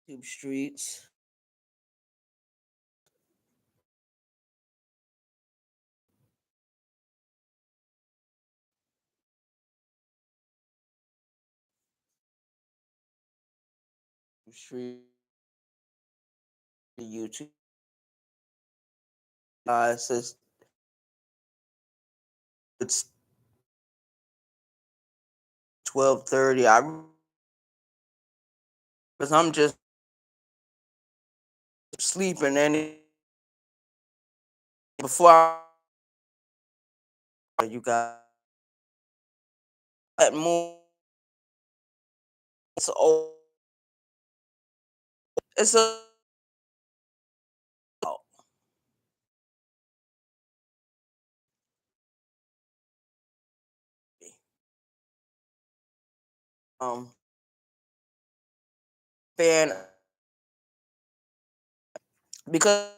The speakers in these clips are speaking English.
Tube streets. Street. YouTube. It says it's 12:30. Because I'm just sleeping and before you got that more. It's old. It's a um fan because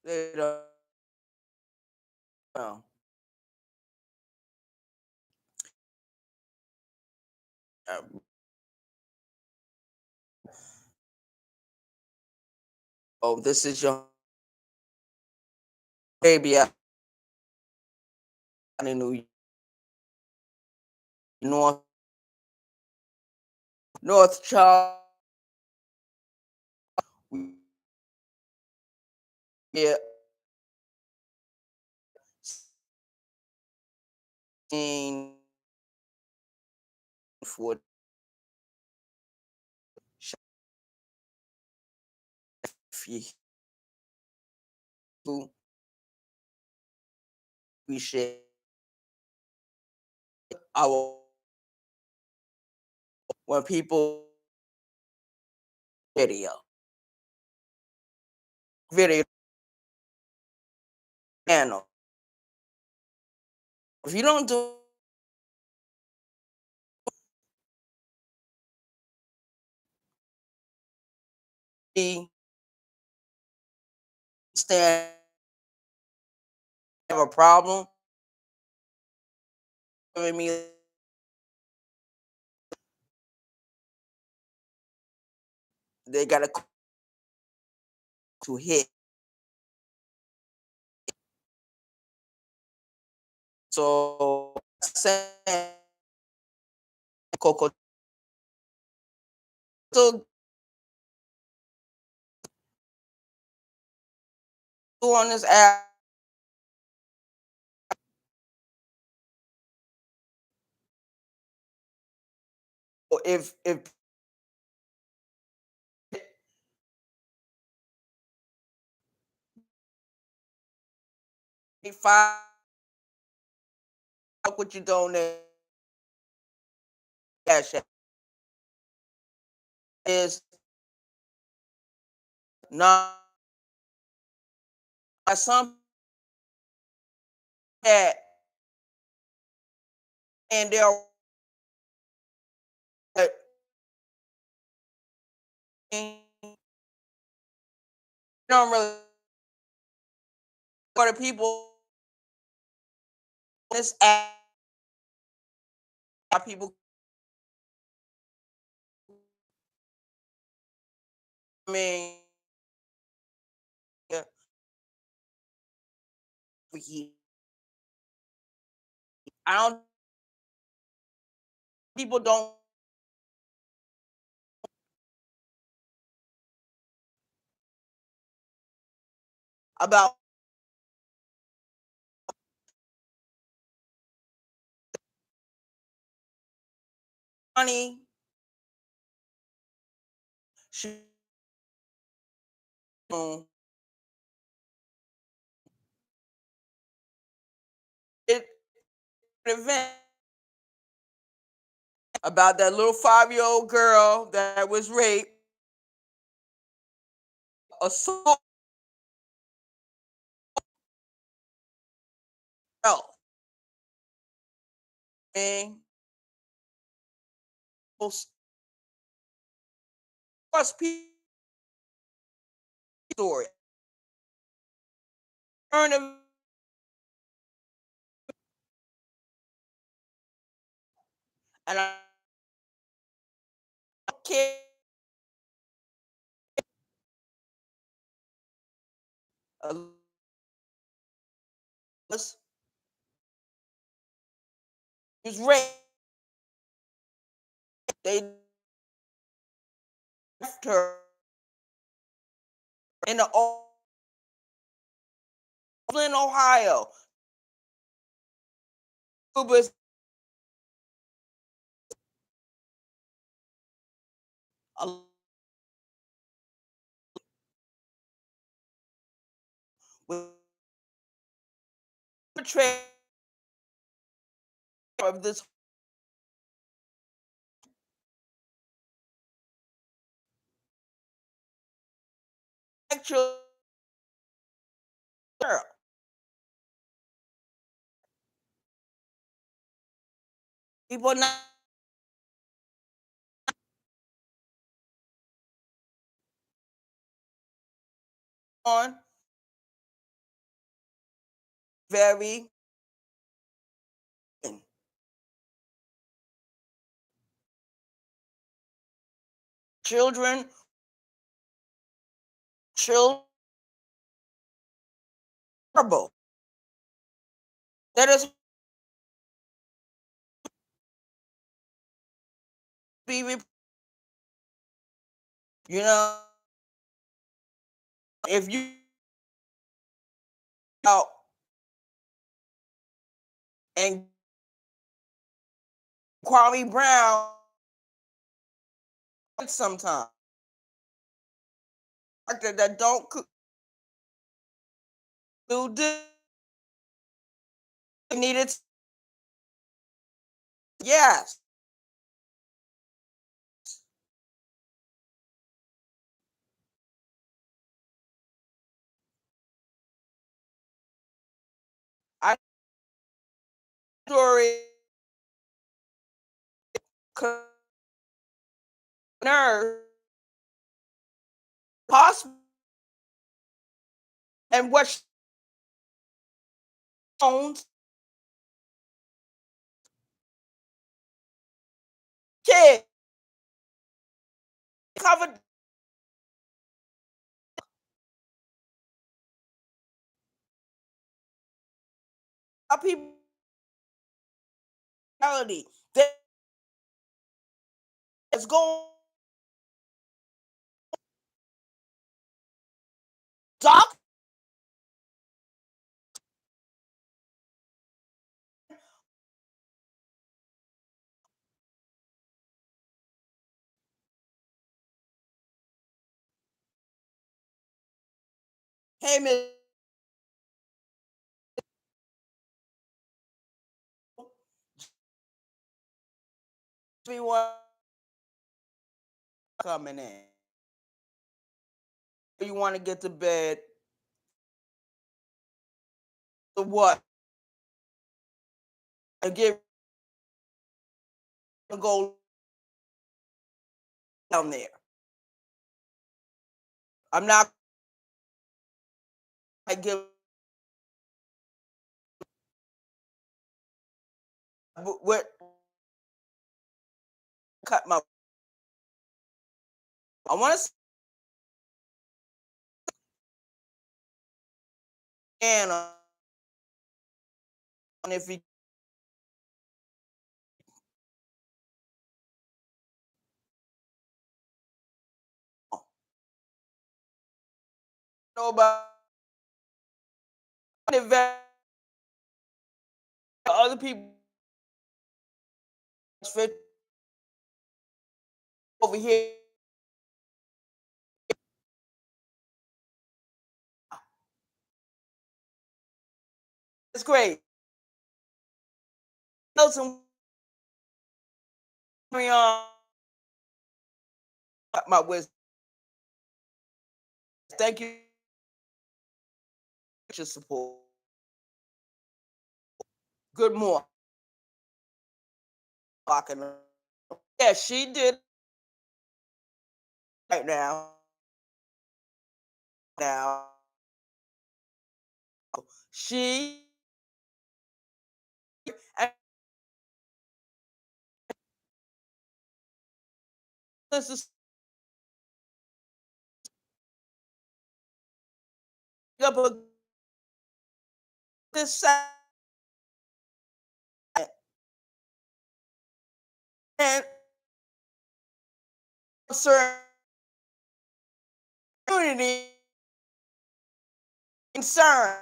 they don't know. Oh, this is your baby out in New North North Charles. Yeah, seen for who appreciate our when people video channel. If you don't do understand have a problem giving me they gotta to hit. So saying Coco still on this app if they find out what you donate cash App is not some that and they're don't really for the people on this app people I mean yeah, I don't people don't about money should it event about that little 5-year-old girl that was raped, assault, and people story. Turn of and care. Was raised. They left her in the Cleveland, Ohio. Was a betrayal of this actual girl. People not on very children, children, horrible. That is be, you know, if you out and Kwame Brown sometimes that don't do this needed. Yes, I story nerve possible and what owns kid covered people reality that's going doc. Hey, Miss, everyone coming in. You want to get to bed? So what? And get go down there. I'm not. I give. What? Cut my. I want to scan on if you know about other people fit over here. It's great. Some on my wisdom. Thank you for your support. Good morning. Yeah, she did right now. Now she and this is up a this side and certain community concern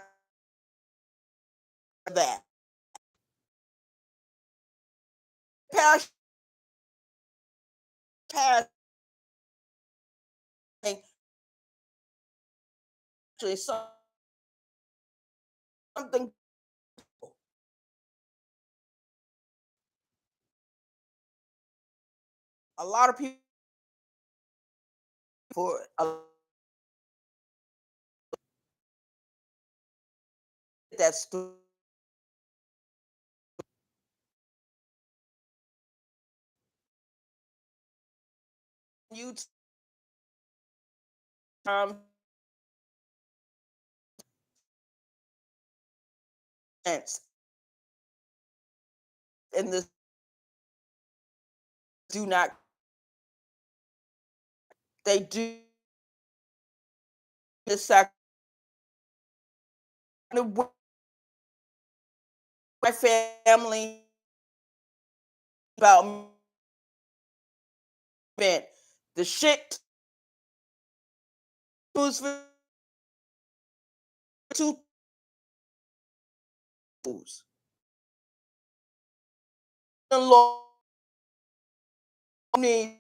that passion passing actually something a lot of people for that's you um sense in this do not they do the sac my family about men. The shit was for two fools. Law need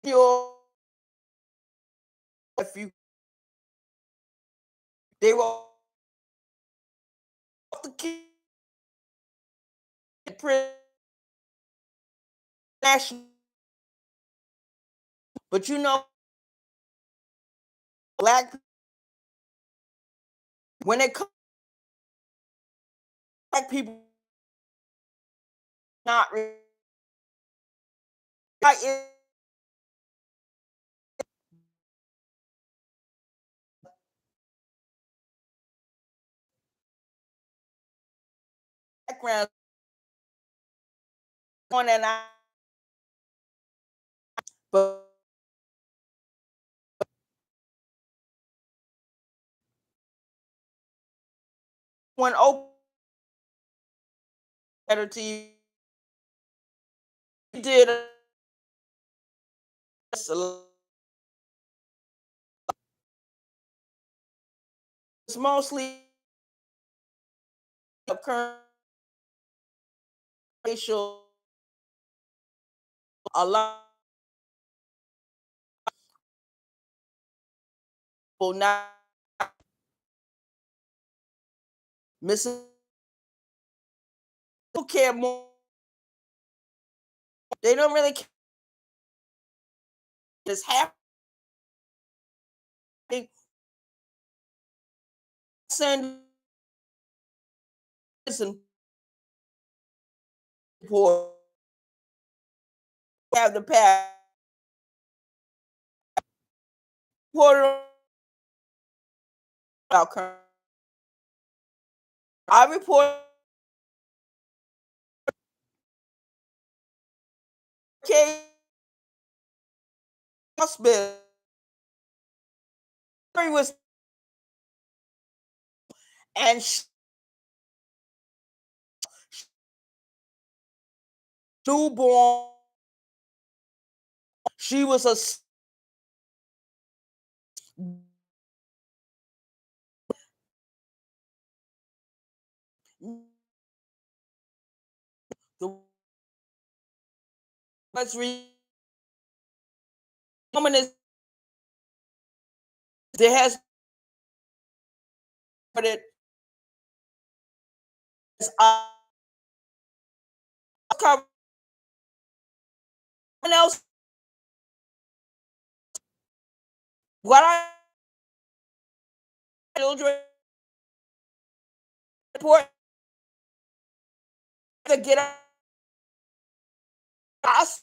your if you they were off the kid national, but you know black when it comes black people not right background on and I but when open better TV did it's mostly a current racial a lot of people not missing people care more they don't really care it's happening send listen poor have the past report about current I report case hospital was and newborn she was a the was woman is there has but it is cover else what I children report to get us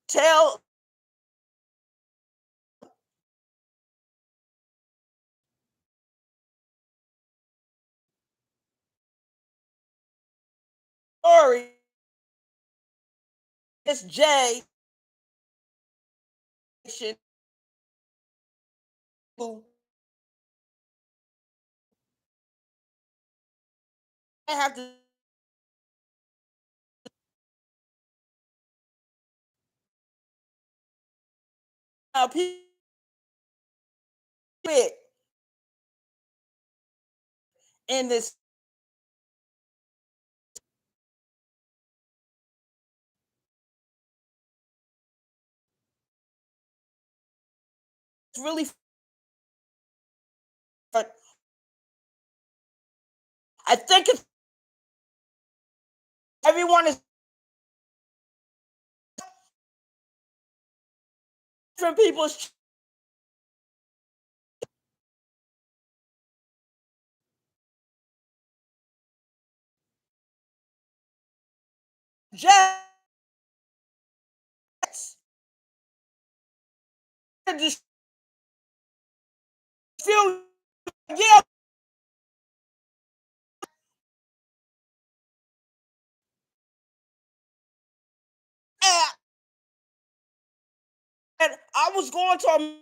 tell story Miss J should have to pick in this really fun. I think if everyone is different people's jets just feel yeah. And I was going to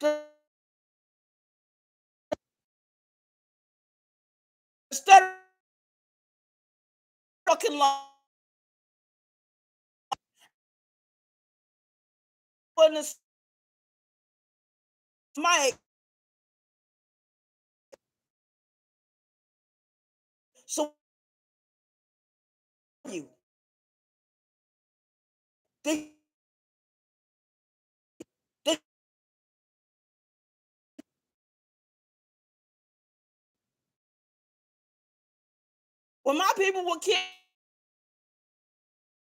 the instead of fucking long on this mic. So you they, they when my people were kids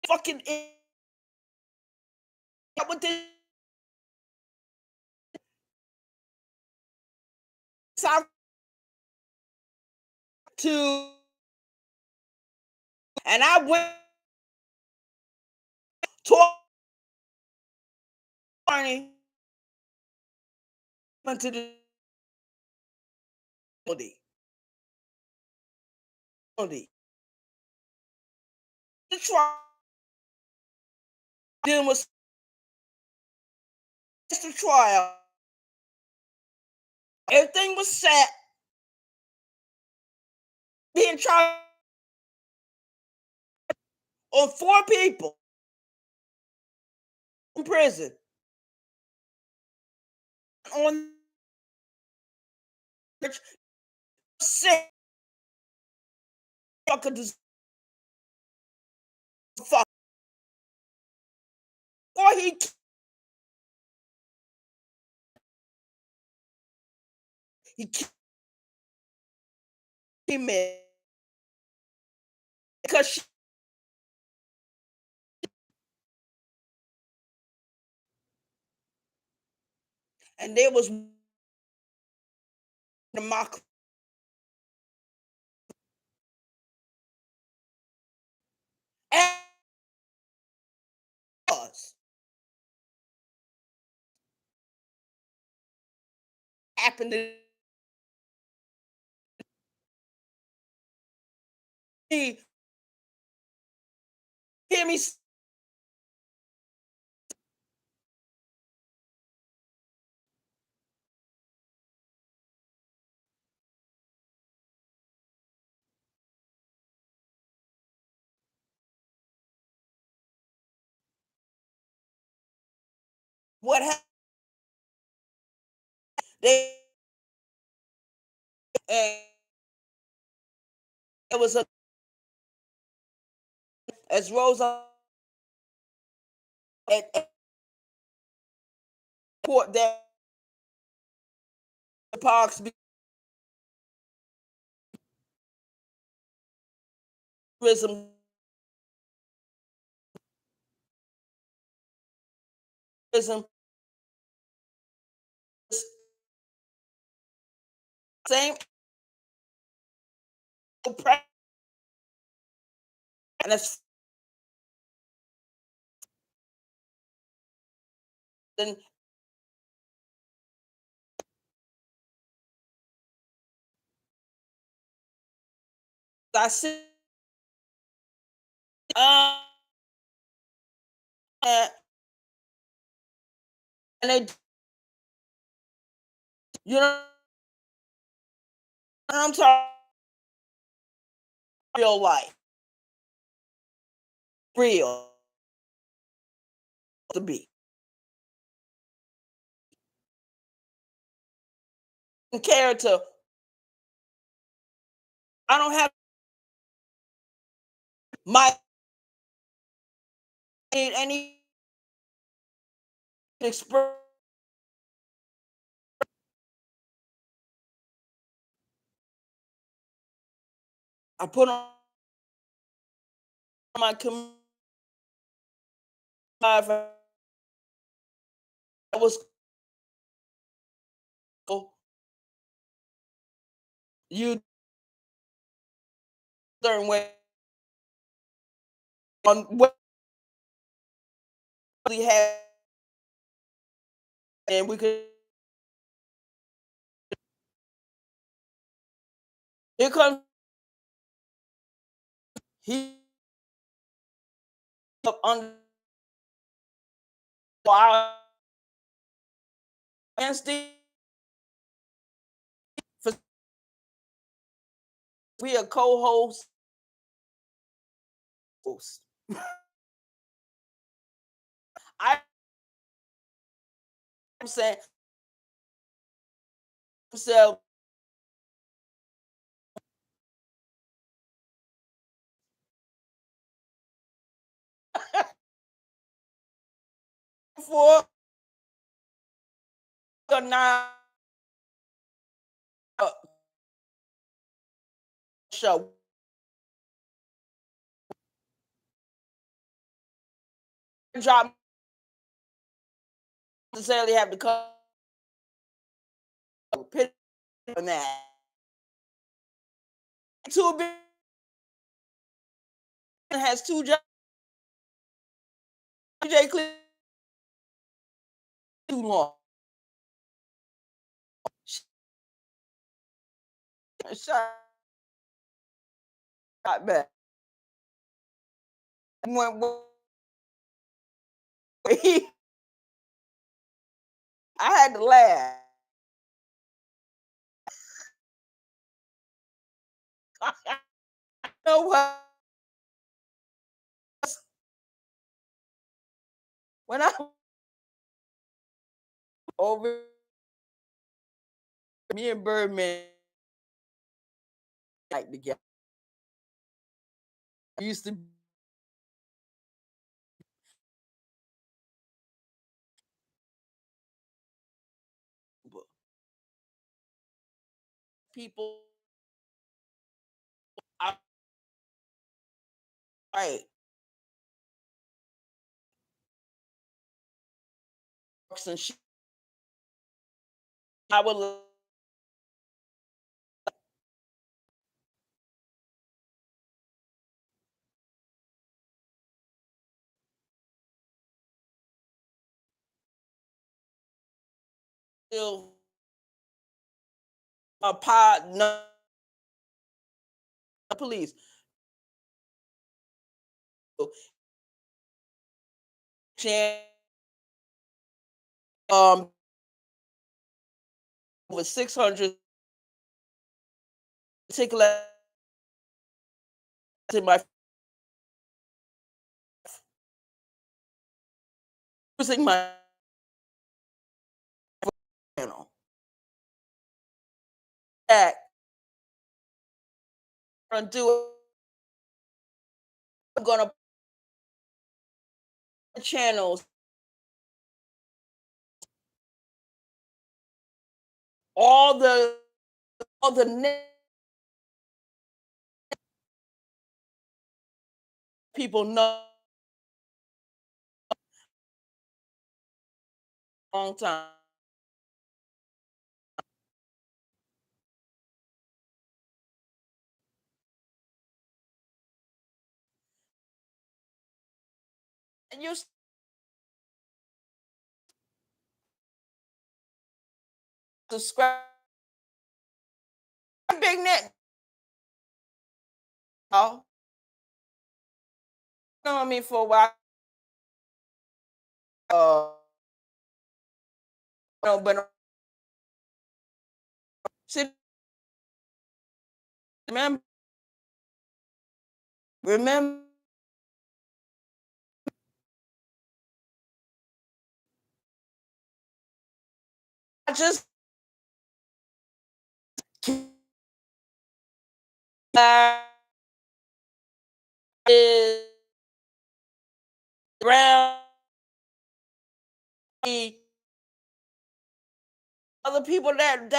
fucking with this South to and I went to attorney into the the trial dealing with the trial. Everything was set. Being tried on 4 people in prison on 6 fucking fuck or he came in because and there was the mock and was happened to me. Hear me? What happened? They and it was a as Rosa at court that Parks prison prison same and it's I said, uh, and they, you know, I'm talking real life, real to be character. I don't have my any express. I put on my I was you certain way on what we had, and we could. Here comes he up under our instinct. For we are co-hosts. I'm saying so for now show drop necessarily have to come pit on that. Two big has two jobs. J. Clear too long. Shot back. Went, I had to laugh. You know what? When I over me and Birdman like together. I used to people I, right and she, I would still a pod no police um over 600 particular in my using my channel that and do I'm gonna put channels all the all the people know a long time and you subscribe big net Oh, known me for a while. No, but she remember, remember, I just is around the other people that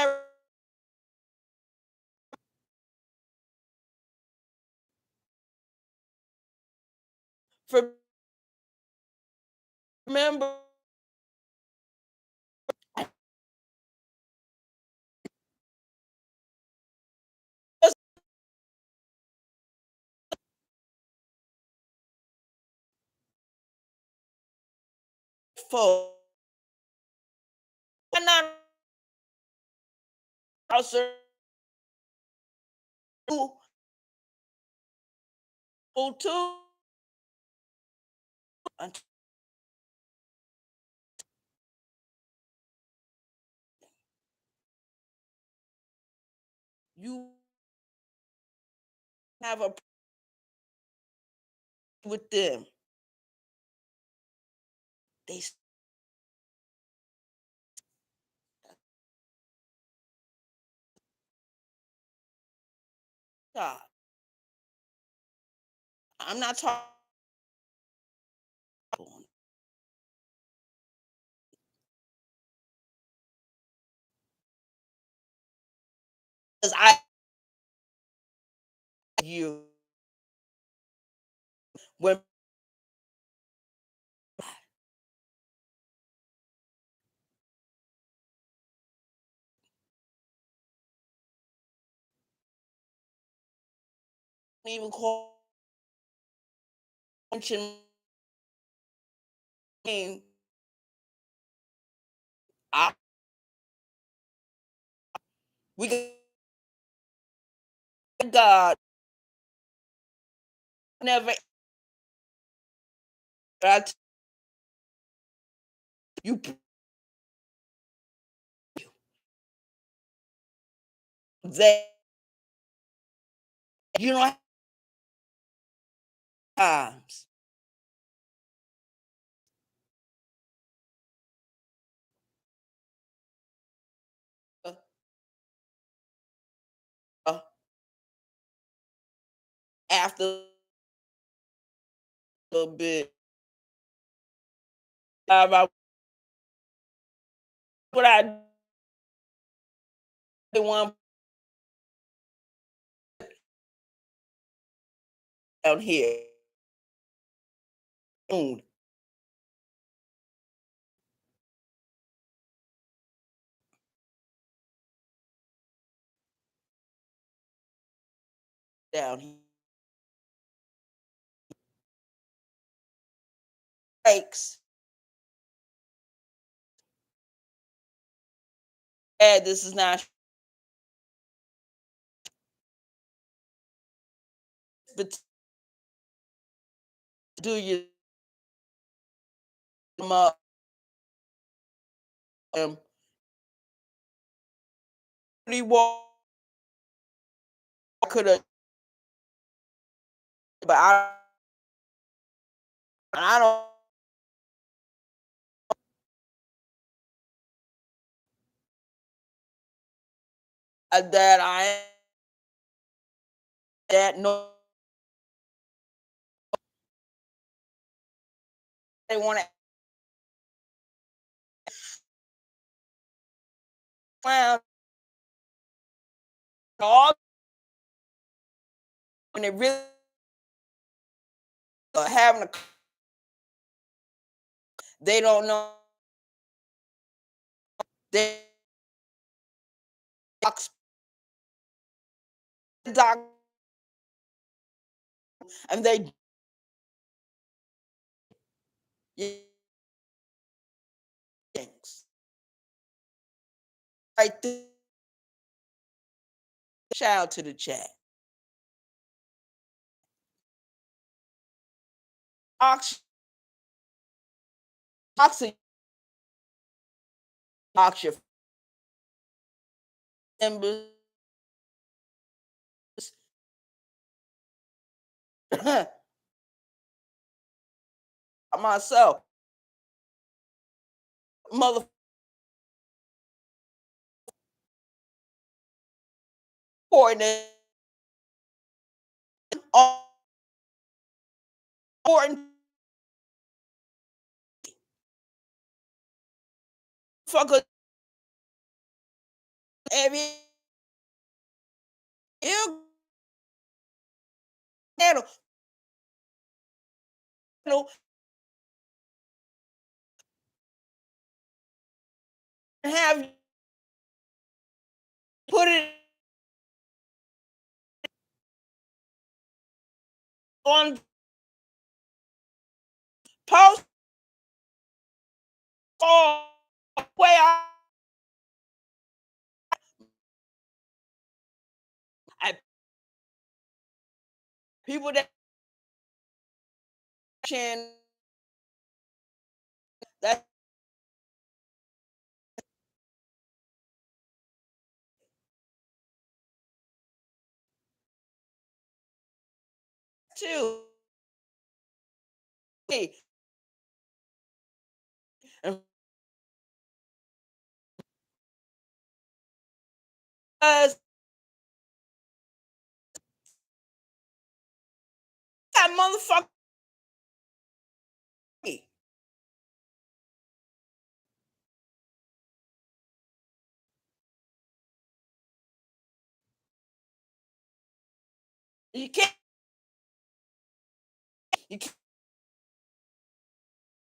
remember for not also too until you have a with them. They stop. I'm not talking because I you when even call mention name, I, we got God never you they you don't have times uh, uh, after a little bit about what I did one down here down here breaks. And this is not but do you them up pretty well could have but I don't that I that no they want to clown all when they really having a they don't know they doc and they things right there. Shout out to the chat. oxygen, oxygen, oxygen members myself, mother important, important fucker every you handle and have put it on post or way I people that can that too. Hey, and because that motherfucker, you can't, you can't,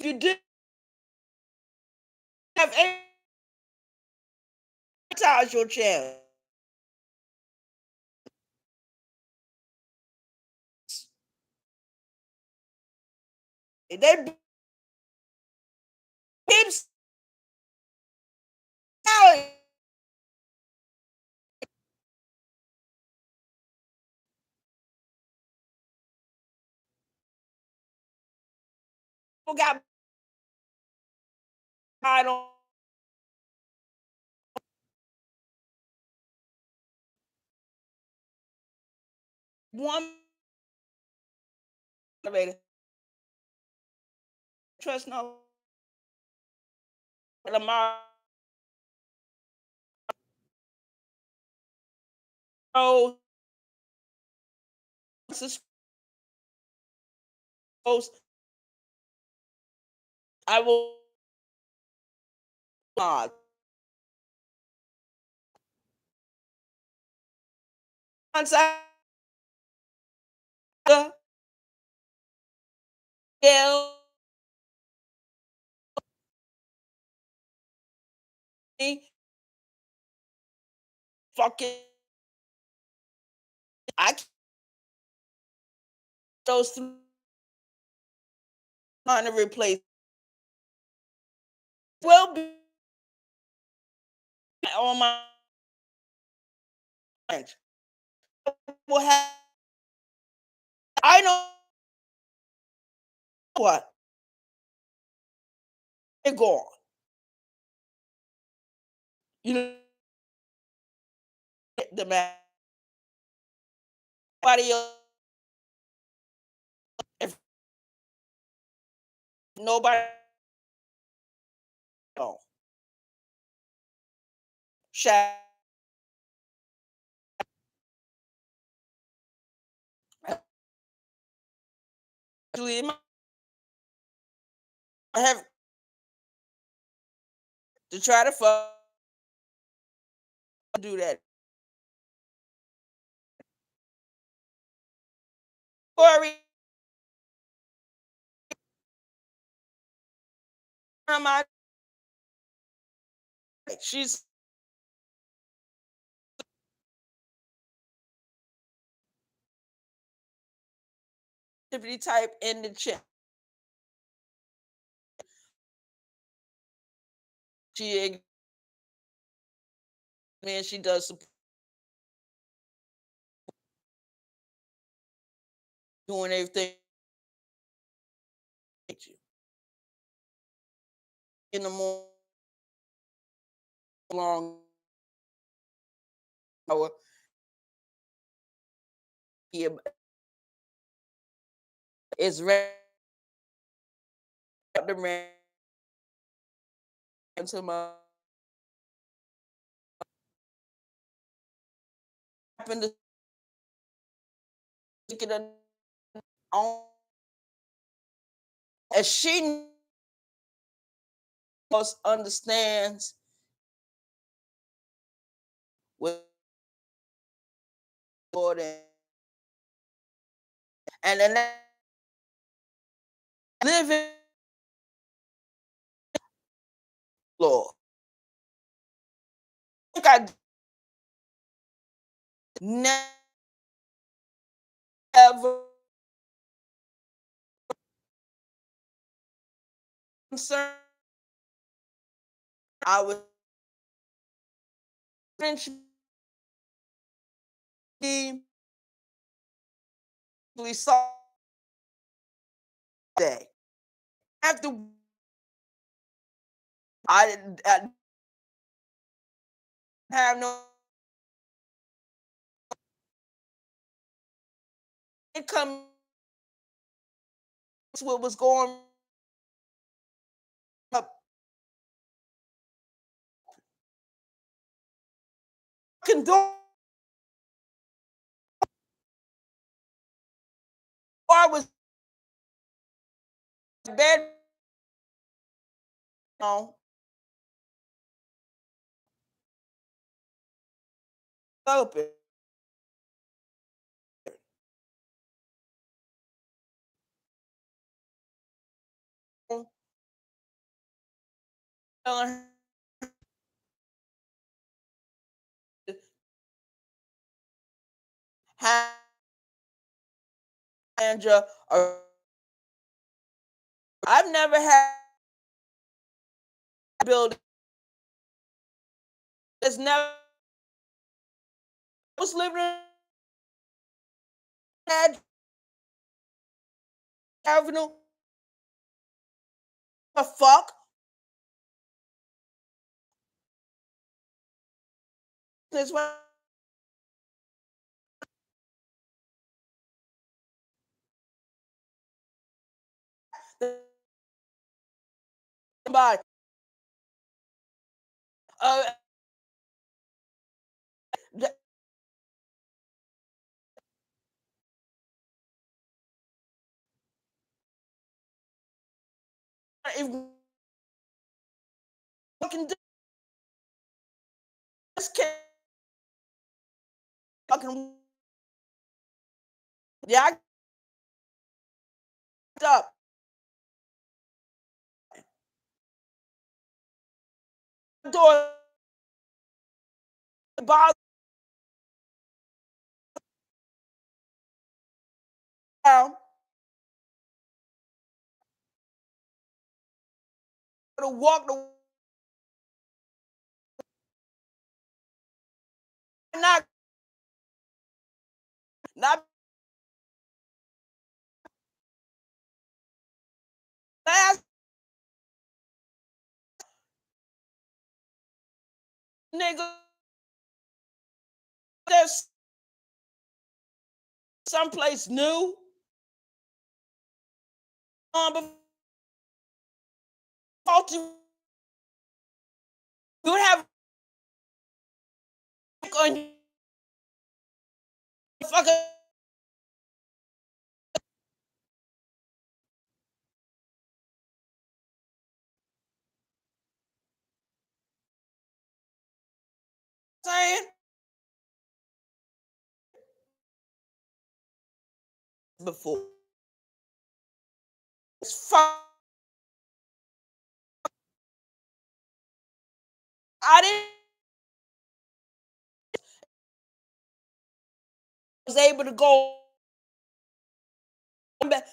you do have advertise your channel. They keep selling. People got on one elevator. Trust no Lamar Rose I will not. Once I tell me fucking I can't those trying to replace will be on my bench. Will have I know what they're gone. You know the man nobody else if nobody else. Shaq actually I have to try to do that. Corey, my she's typically type in the chat. She man, she does doing everything in the morning long hour here is ready to run into my happen to get it on as she knows, understands with Lord and then living Lord. I think I never concerned. I was eventually saw day after I have no it comes what was going up. Condone I was bed on open. Andra, I've never had a building. It's never I was living in that avenue. The fuck? This one by uh if fucking this kid fucking yeah, I up door bottom down to walk the not not last nigga there's someplace new before you have on your fucking saying before it's fuck I didn't was able to go almost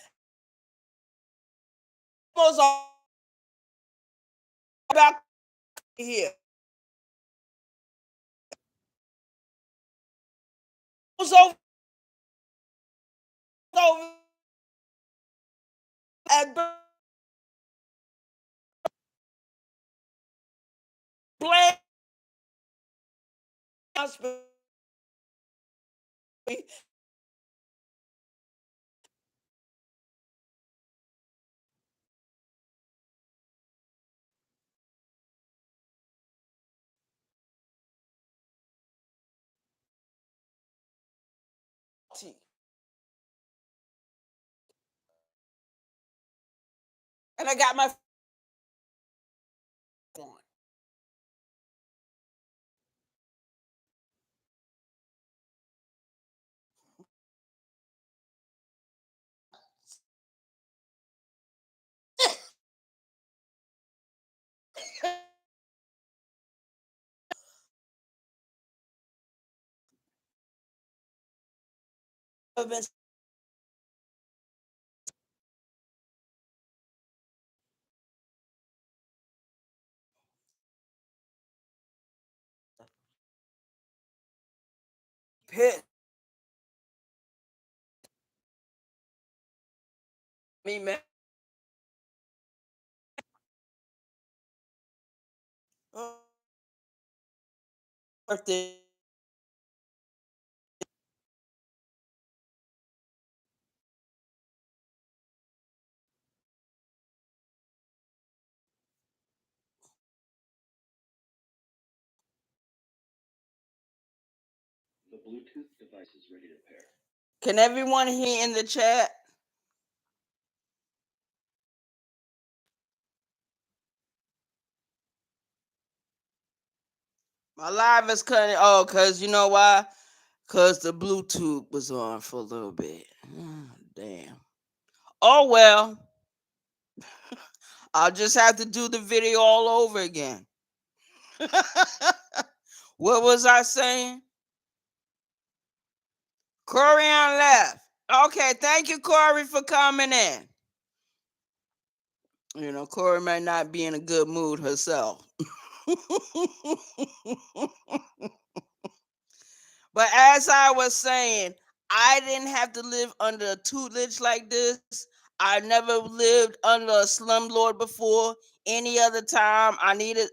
all about here. Was over at blame and I got my on. Pit me, man. Birthday. The Bluetooth device is ready to pair. Can everyone hear in the chat? My live is cutting. Oh, because you know why? Because the Bluetooth was on for a little bit. Damn. Oh, well. I'll just have to do the video all over again. What was I saying? Corey on left. Okay, thank you, Corey, for coming in. You know, Corey might not be in a good mood herself. But as I was saying, I didn't have to live under a tutelage like this. I never lived under a slumlord before. Any other time I needed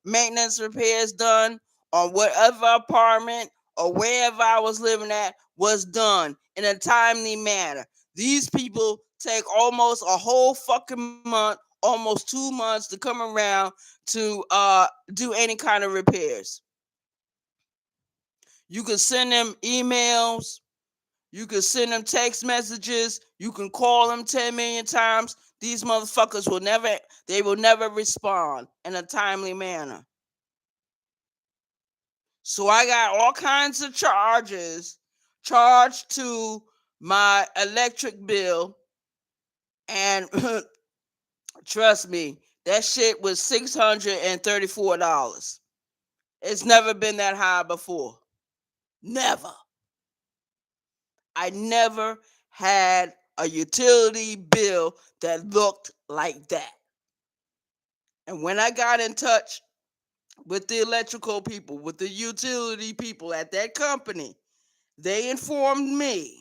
maintenance repairs done on whatever apartment or wherever I was living at was done in a timely manner. These people take almost a whole fucking month, almost 2 months to come around to do any kind of repairs. You can send them emails. You can send them text messages. You can call them 10 million times. These motherfuckers will never respond in a timely manner. So I got all kinds of charges charged to my electric bill. And trust me, that shit was $634. It's never been that high before. Never. I never had a utility bill that looked like that. And when I got in touch with the electrical people, with the utility people at that company, they informed me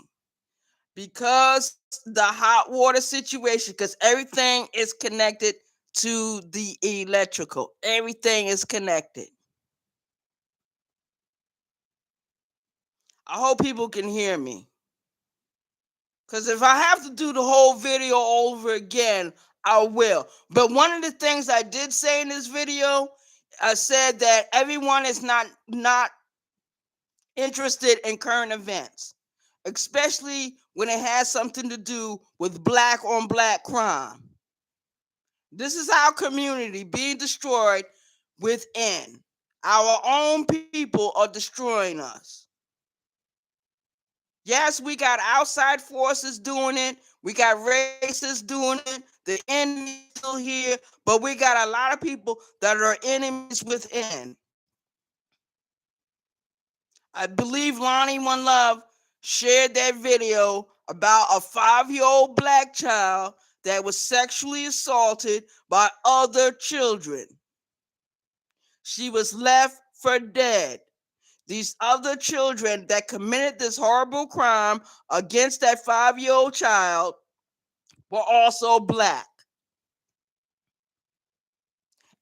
because the hot water situation, because everything is connected to the electrical. Everything is connected. I hope people can hear me. Because if I have to do the whole video over again, I will. But one of the things I did say in this video, I said that everyone is not interested in current events, especially when it has something to do with black on black crime. This is our community being destroyed within. Our own people are destroying us. Yes, we got outside forces doing it. We got racists doing it. The enemy still here, but we got a lot of people that are enemies within. I believe Lonnie One Love shared that video about a 5-year-old black child that was sexually assaulted by other children. She was left for dead. These other children that committed this horrible crime against that 5-year-old child were also black.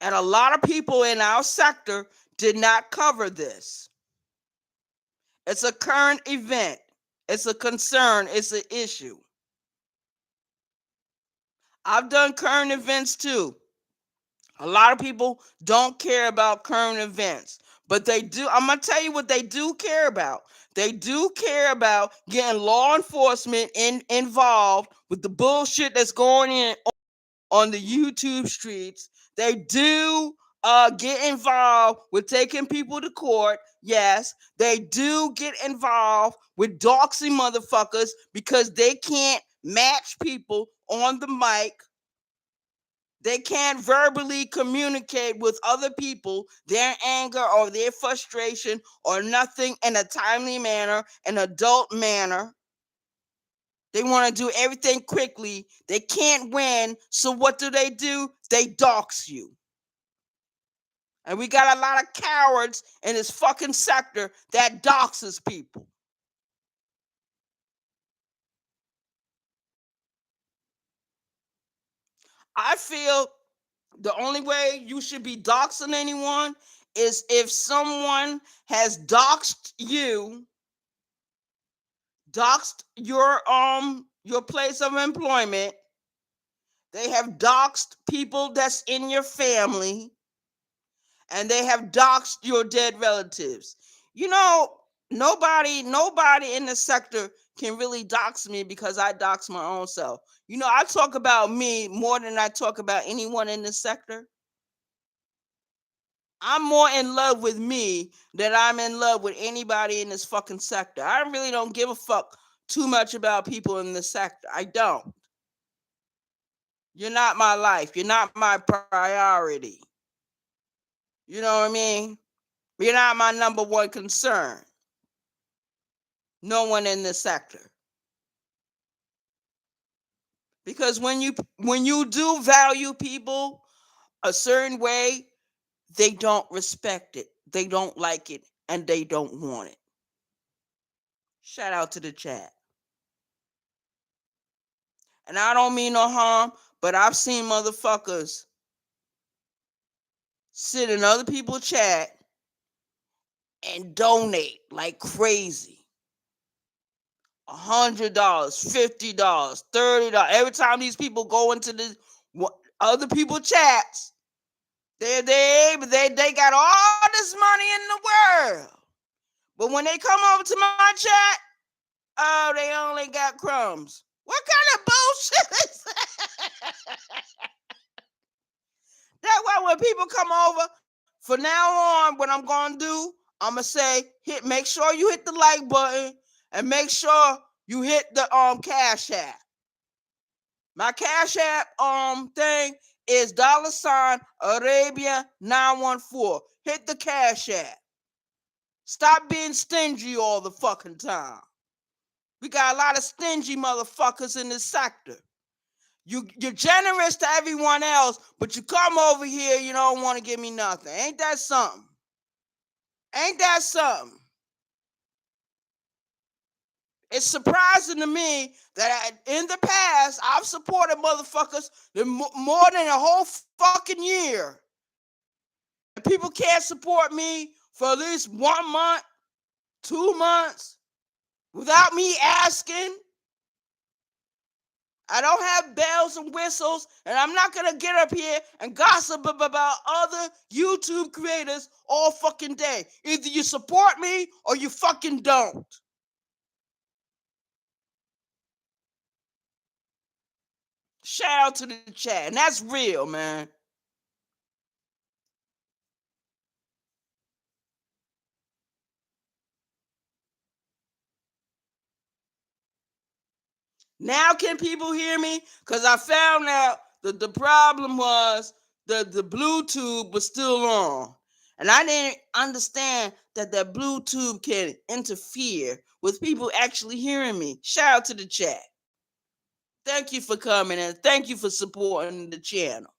And a lot of people in our sector did not cover this. It's a current event. It's a concern. It's an issue. I've done current events too. A lot of people don't care about current events, but they do. I'm going to tell you what they do care about. They do care about getting law enforcement involved with the bullshit that's going on the YouTube streets. They do get involved with taking people to court. Yes, they do get involved with doxing motherfuckers because they can't match people on the mic. They can't verbally communicate with other people their anger or their frustration or nothing in a timely manner, an adult manner. They want to do everything quickly. They can't win. So what do? They dox you. And we got a lot of cowards in this fucking sector that doxes people. I feel the only way you should be doxing anyone is if someone has doxed your place of employment. They have doxed people that's in your family, and they have doxed your dead relatives. You know, nobody in the sector can really dox me because I dox my own self. You know, I talk about me more than I talk about anyone in the sector. I'm more in love with me than I'm in love with anybody in this fucking sector. I really don't give a fuck too much about people in the sector. I don't. You're not my life. You're not my priority. You know what I mean? You're not my number one concern. No one in this sector. Because when you do value people a certain way, they don't respect it. They don't like it, and they don't want it. Shout out to the chat. And I don't mean no harm, but I've seen motherfuckers sit in other people's chat and donate like crazy. $100, $50, $30. Every time these people go into the other people's chats, they got all this money in the world. But when they come over to my chat, oh, they only got crumbs. What kind of bullshit is that? That's why when people come over, from now on, what I'm gonna do, I'm gonna say, make sure you hit the like button and make sure you hit the Cash App. My Cash App thing is $Arabia 914. Hit the Cash App. Stop being stingy all the fucking time. We got a lot of stingy motherfuckers in this sector. You're generous to everyone else, but you come over here, you don't want to give me nothing. Ain't that something? Ain't that something? It's surprising to me that in the past, I've supported motherfuckers more than a whole fucking year. And people can't support me for at least 1 month, 2 months, without me asking. I don't have bells and whistles, and I'm not going to get up here and gossip about other YouTube creators all fucking day. Either you support me or you fucking don't. Shout out to the chat, and that's real, man. Now can people hear me? Because I found out that the problem was the Bluetooth was still on. And I didn't understand that Bluetooth can interfere with people actually hearing me. Shout out to the chat. Thank you for coming and thank you for supporting the channel.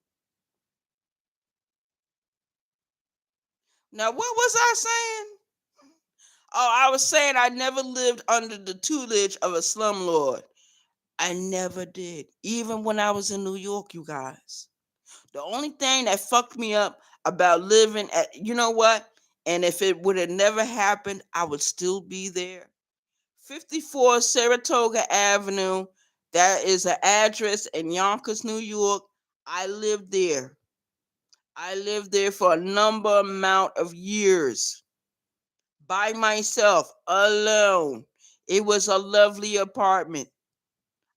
Now, what was I saying? Oh, I was saying I never lived under the tutelage of a slumlord. I never did. Even when I was in New York, you guys. The only thing that fucked me up about living at, you know what? And if it would have never happened, I would still be there. 54 Saratoga Avenue. That is an address in Yonkers, New York. I lived there. I lived there for a number amount of years by myself, alone. It was a lovely apartment.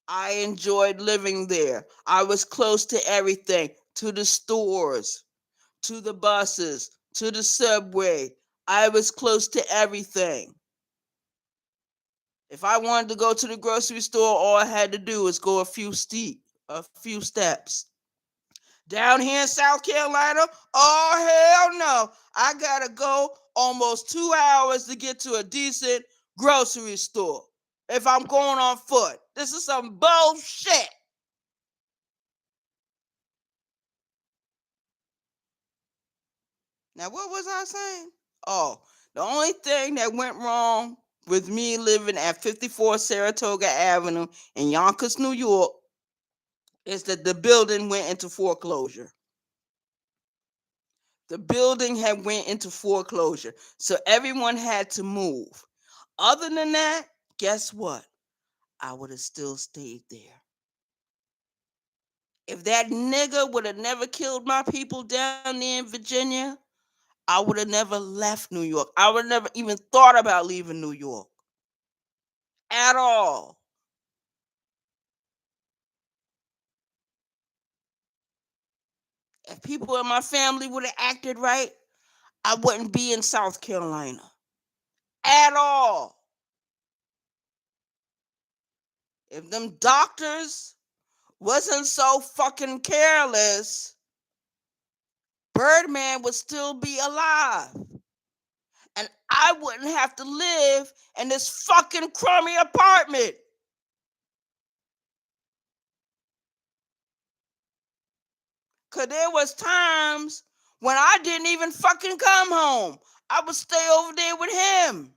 I enjoyed living there. I was close to everything, to the stores, to the buses, to the subway. I was close to everything. If I wanted to go to the grocery store, all I had to do was go a few steps. Down here in South Carolina, oh hell no. I gotta go almost 2 hours to get to a decent grocery store if I'm going on foot. This is some bullshit. Now, what was I saying? Oh, the only thing that went wrong with me living at 54 Saratoga Avenue in Yonkers, New York, is that the building went into foreclosure. The building had went into foreclosure, so everyone had to move. Other than that, guess what? I would have still stayed there. If that nigga would have never killed my people down there in Virginia, I would have never left New York. I would have never even thought about leaving New York at all. If people in my family would have acted right, I wouldn't be in South Carolina at all. If them doctors wasn't so fucking careless, Birdman would still be alive. And I wouldn't have to live in this fucking crummy apartment. Cause there was times when I didn't even fucking come home. I would stay over there with him.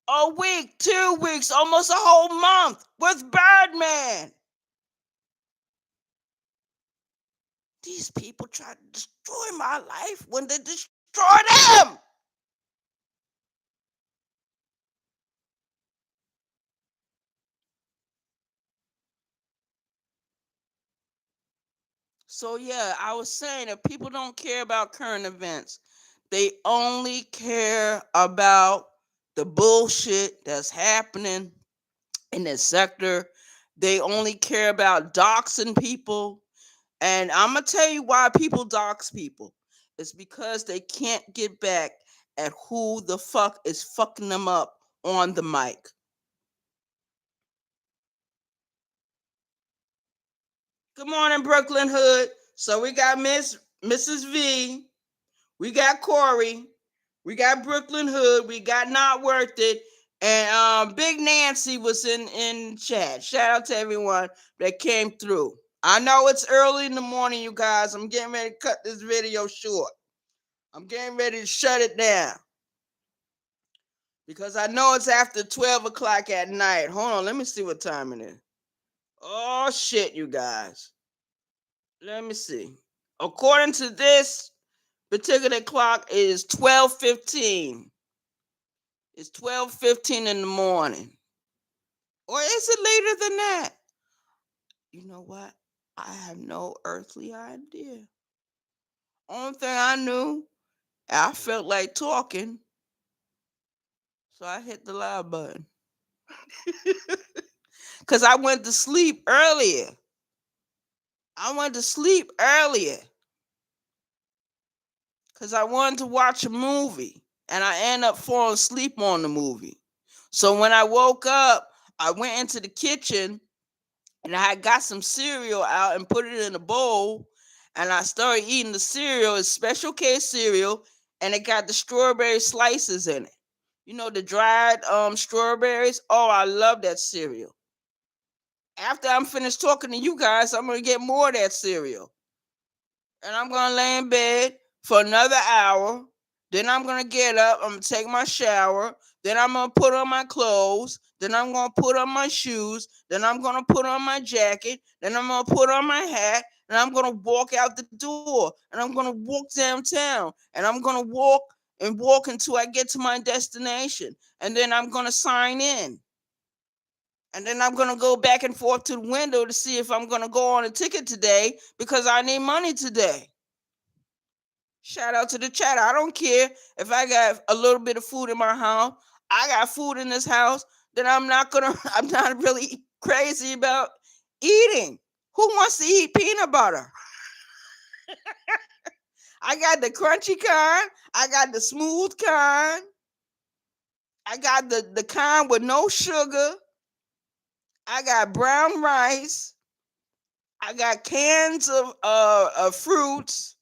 A week, 2 weeks, almost a whole month with Birdman. These people tried to destroy my life when they destroyed him. So yeah, I was saying that people don't care about current events. They only care about the bullshit that's happening in this sector. They only care about doxing people. And I'm going to tell you why people dox people. It's because they can't get back at who the fuck is fucking them up on the mic. Good morning, Brooklyn Hood. So we got Mrs. V, we got Corey, we got Brooklyn Hood, we got Not Worth It, and Big Nancy was in chat. Shout out to everyone that came through. I know it's early in the morning, you guys. I'm getting ready to cut this video short. I'm getting ready to shut it down because I know it's after 12 o'clock at night. Hold on, let me see what time it is. Oh shit, you guys. Let me see. According to this particular clock, it is 12:15. It's 12:15 in the morning. Or is it later than that? You know what? I have no earthly idea. Only thing I knew, I felt like talking, so I hit the live button. Because I went to sleep earlier. I went to sleep earlier because I wanted to watch a movie, and I ended up falling asleep on the movie. So when I woke up, I went into the kitchen and I got some cereal out and put it in a bowl, and I started eating the cereal. It's special case cereal, and it got the strawberry slices in it. You know, the dried strawberries. Oh, I love that cereal. After I'm finished talking to you guys, I'm gonna get more of that cereal, and I'm gonna lay in bed for another hour. Then I'm gonna get up. I'm gonna take my shower. Then I'm gonna put on my clothes. Then I'm gonna put on my shoes. Then I'm gonna put on my jacket. Then I'm gonna put on my hat. and I'm gonna walk out the door, and I'm gonna walk downtown, and I'm gonna walk and walk until I get to my destination, and then I'm gonna sign in. And then I'm gonna go back and forth to the window to see if I'm gonna go on a ticket today because I need money today. Shout out to the chat. I don't care if I got a little bit of food in my house. I got food in this house. Then I'm not gonna. I'm not really crazy about eating. Who wants to eat peanut butter? I got the crunchy kind. I got the smooth kind. I got the kind with no sugar. I got brown rice. I got cans of fruits.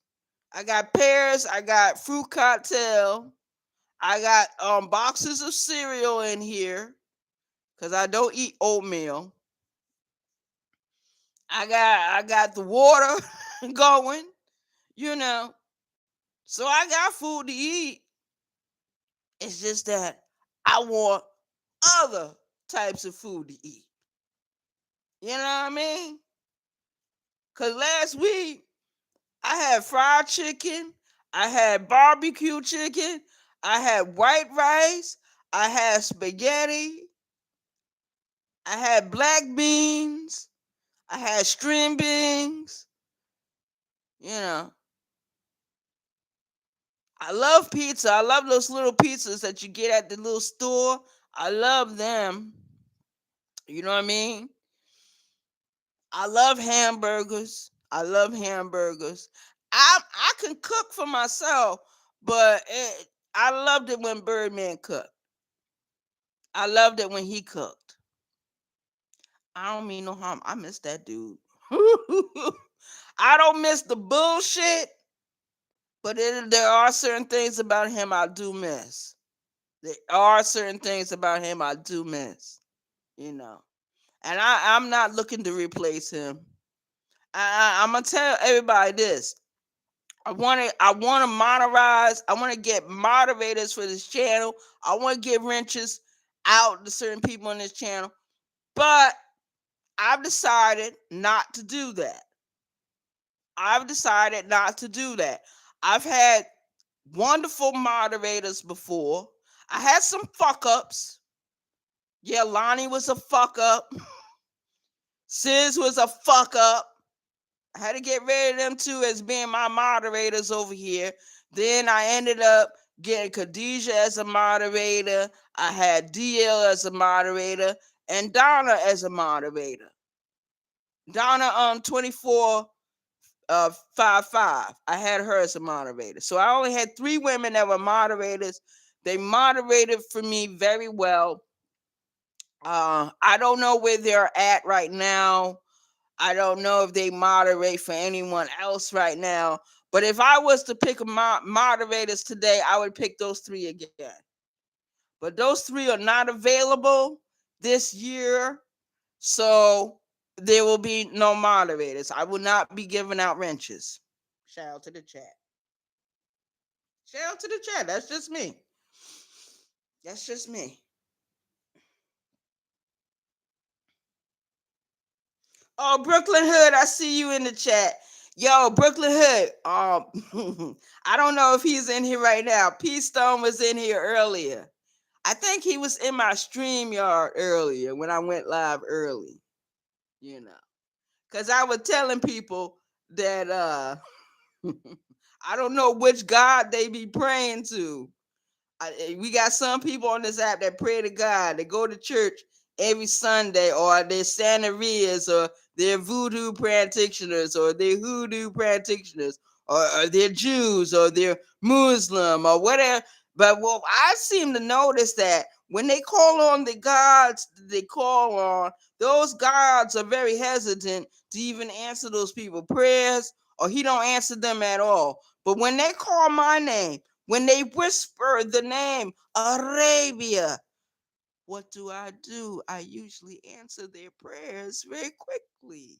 I got pears. I got fruit cocktail. I got boxes of cereal in here because I don't eat oatmeal. I got the water going, you know. So I got food to eat. It's just that I want other types of food to eat. You know what I mean? Cause last week I had fried chicken, I had barbecue chicken, I had white rice, I had spaghetti, I had black beans, I had string beans. You know, I love pizza. I love those little pizzas that you get at the little store. I love them. You know what I mean? I love hamburgers. I love hamburgers. I can cook for myself, but I loved it when Birdman cooked. I loved it when he cooked. I don't mean no harm. I miss that dude. I don't miss the bullshit, but there are certain things about him I do miss. There are certain things about him I do miss, you know. And I'm not looking to replace him. I'm gonna tell everybody this. I want to monetize. I want to get moderators for this channel. I want to give wrenches out to certain people on this channel. But I've decided not to do that. I've decided not to do that. I've had wonderful moderators before. I had some fuck ups. Yeah, Lonnie was a fuck up. Sis was a fuck up. I had to get rid of them two as being my moderators over here. Then I ended up getting Khadijah as a moderator. I had DL as a moderator and Donna as a moderator. Donna on 24 5 I had her as a moderator. So I only had 3 women that were moderators. They moderated for me very well. I don't know where they're at right now. I don't know if they moderate for anyone else right now. But if I was to pick moderators today, I would pick those 3 again. But those 3 are not available this year. So there will be no moderators. I will not be giving out wrenches. Shout out to the chat. Shout out to the chat. That's just me. That's just me. Oh, Brooklyn Hood, I see you in the chat. Yo, Brooklyn Hood. I don't know if he's in here right now. P Stone was in here earlier. I think he was in my StreamYard earlier when I went live early. You know, because I was telling people that I don't know which God they be praying to. We got some people on this app that pray to God. They go to church every Sunday, or they're Santerias, or they're voodoo practitioners, or they're hoodoo practitioners, or they're Jews, or they're Muslim, or whatever. But well, I seem to notice that when they call on the gods they call on, those gods are very hesitant to even answer those people prayers, or he don't answer them at all. But when they call my name, when they whisper the name Arabia, what do? I usually answer their prayers very quickly.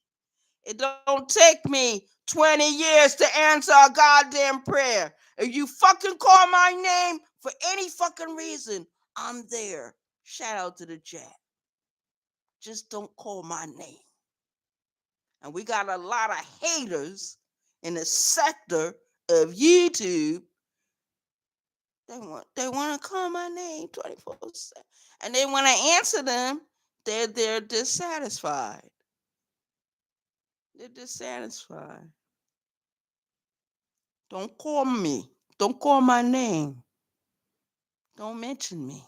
It don't take me 20 years to answer a goddamn prayer. If you fucking call my name for any fucking reason, I'm there. Shout out to the chat. Just don't call my name. And we got a lot of haters in the sector of YouTube. They want to call my name 24/7. And then when I answer them, they're dissatisfied. They're dissatisfied. Don't call me. Don't call my name. Don't mention me.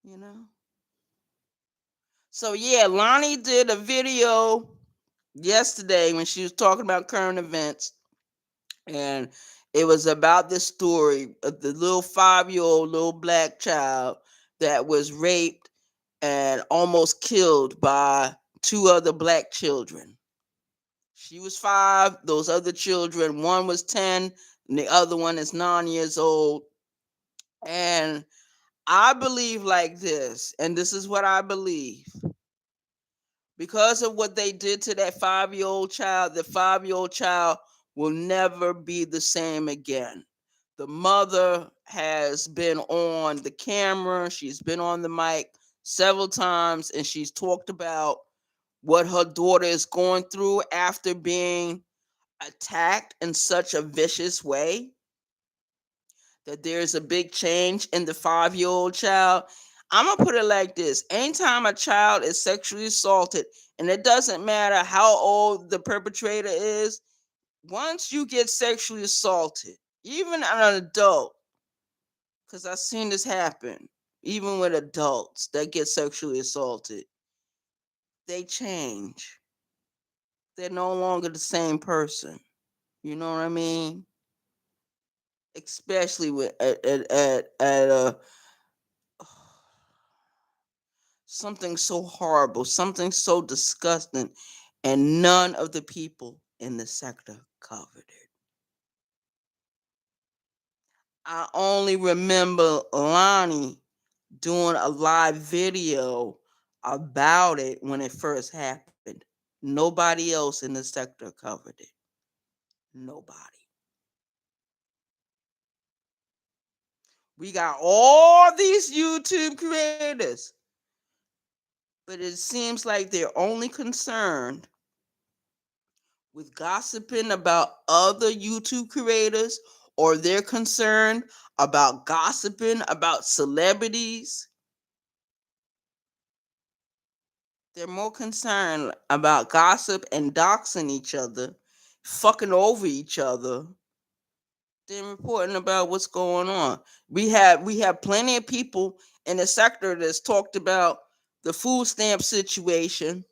You know? So yeah, Lonnie did a video yesterday when she was talking about current events, and it was about this story of the little 5-year-old little black child that was raped and almost killed by two other black children. She was 5, those other children, one was 10, and the other one is 9 years old. And I believe like this, and this is what I believe. Because of what they did to that 5-year-old child, the 5-year-old child will never be the same again. The mother has been on the camera, she's been on the mic several times, and she's talked about what her daughter is going through after being attacked in such a vicious way. That there's a big change in the 5-year-old child. I'm gonna put it like this: anytime a child is sexually assaulted, and it doesn't matter how old the perpetrator is, once you get sexually assaulted, even an adult, because I've seen this happen, even with adults that get sexually assaulted, they change. They're no longer the same person. You know what I mean? Especially with at something so horrible, something so disgusting, and none of the people in the sector covered it. I only remember Lonnie doing a live video about it when it first happened. Nobody else in the sector covered it. Nobody. We got all these YouTube creators, but it seems like they're only concerned with gossiping about other YouTube creators, or they're concerned about gossiping about celebrities. They're more concerned about gossip and doxing each other, fucking over each other, than reporting about what's going on. We have plenty of people in the sector that's talked about the food stamp situation.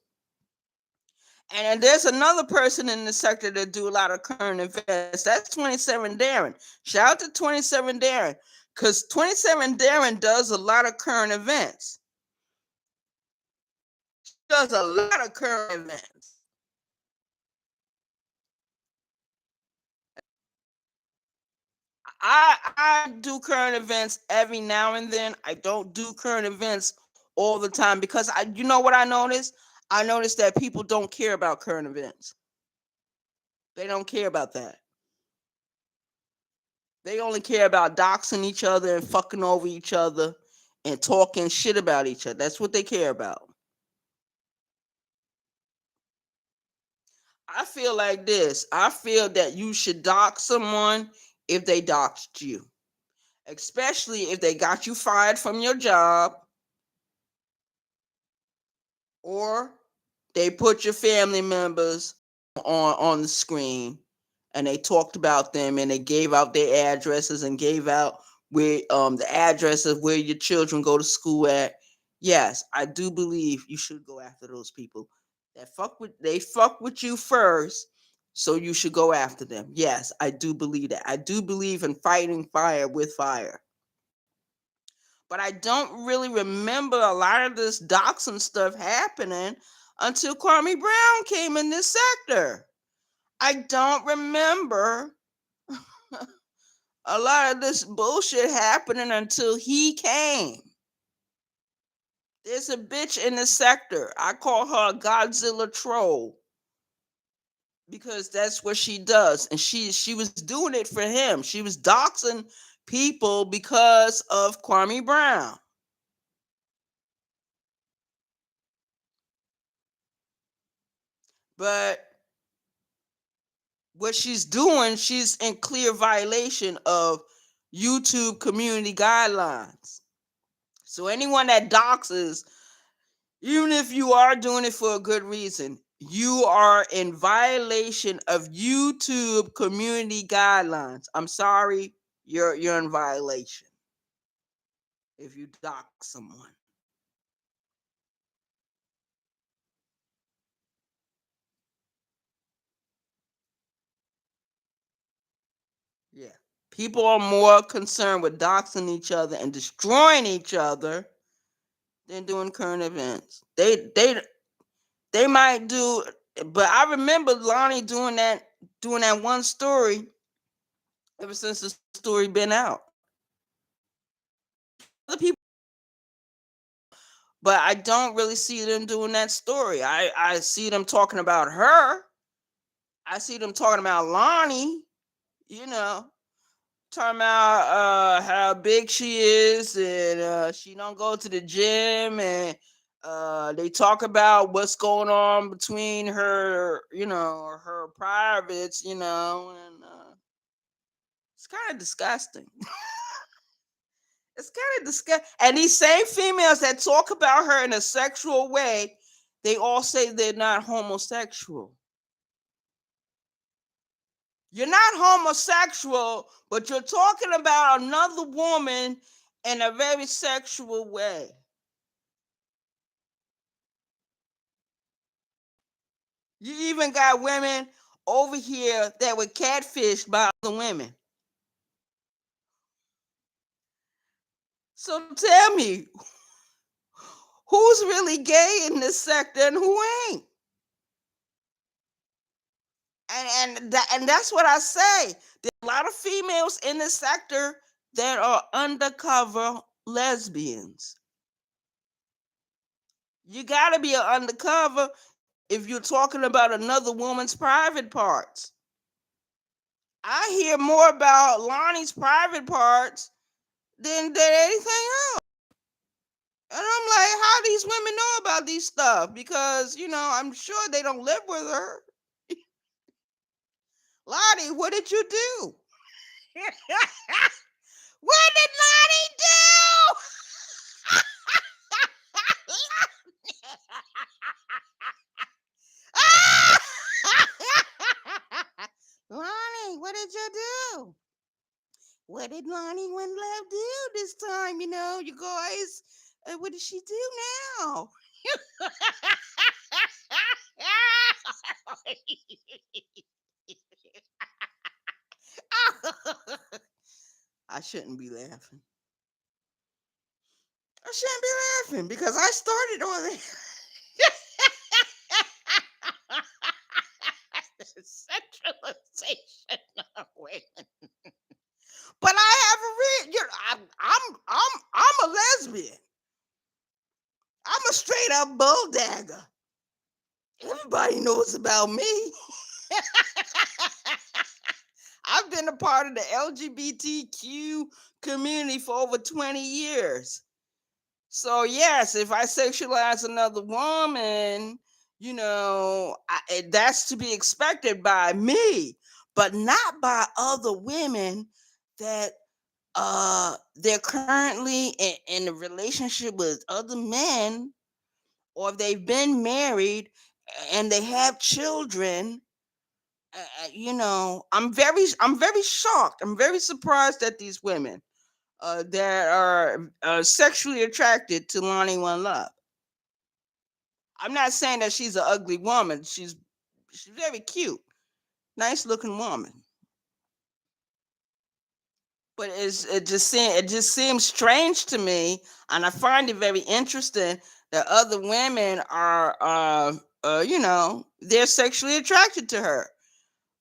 And there's another person in the sector that do a lot of current events. That's 27 Darren. Shout out to 27 Darren, because 27 Darren does a lot of current events. She does a lot of current events. I do current events every now and then. I don't do current events all the time because you know what I noticed? I noticed that people don't care about current events. They don't care about that. They only care about doxing each other and fucking over each other and talking shit about each other. That's what they care about. I feel like this. I feel that you should dox someone if they doxed you, especially if they got you fired from your job, or they put your family members on the screen and they talked about them and they gave out their addresses and gave out where the address of where your children go to school at. Yes, I do believe you should go after those people. They fuck with you first, so you should go after them. Yes, I do believe that. I do believe in fighting fire with fire. But I don't really remember a lot of this doxing stuff happening until Kwame Brown came in this sector. I don't remember a lot of this bullshit happening until he came. There's a bitch in the sector. I call her a Godzilla troll because that's what she does. And she was doing it for him. She was doxing people because of Kwame Brown. But what she's doing, she's in clear violation of YouTube community guidelines. So anyone that doxes, even if you are doing it for a good reason, you are in violation of YouTube community guidelines. I'm sorry, you're in violation if you dox someone. Yeah. People are more concerned with doxing each other and destroying each other than doing current events. They might do, but I remember Lonnie doing that one story ever since the story been out. Other people, but I don't really see them doing that story. I see them talking about her. I see them talking about Lonnie, you know, talking about how big she is, and she don't go to the gym, and they talk about what's going on between her, her privates, and it's kind of disgusting. It's kind of disgusting. And these same females that talk about her in a sexual way, they all say they're not homosexual. You're not homosexual, but you're talking about another woman in a very sexual way. You even got women over here that were catfished by other women. So tell me, who's really gay in this sector and who ain't? And that's what I say. There's a lot of females in the sector that are undercover lesbians. You got to be an undercover if you're talking about another woman's private parts. I hear more about Lonnie's private parts than anything else. And I'm like, how these women know about these stuff? Because, I'm sure they don't live with her. Lonnie, what did you do? What did Lonnie do? Lonnie, what did you do? What did Lonnie One Love do this time? You guys, what did she do now? I shouldn't be laughing. I shouldn't be laughing because I started on it. Centralization of women. But I have a I'm a lesbian. I'm a straight up bull dagger. Everybody knows about me. I've been a part of the LGBTQ community for over 20 years. So yes, if I sexualize another woman, that's to be expected by me, but not by other women that they're currently in a relationship with other men, or they've been married and they have children. I'm very shocked. I'm very surprised at these women that are sexually attracted to Lonnie One Love. I'm not saying that she's an ugly woman. She's very cute, nice looking woman. But it just seems strange to me, and I find it very interesting that other women are they're sexually attracted to her,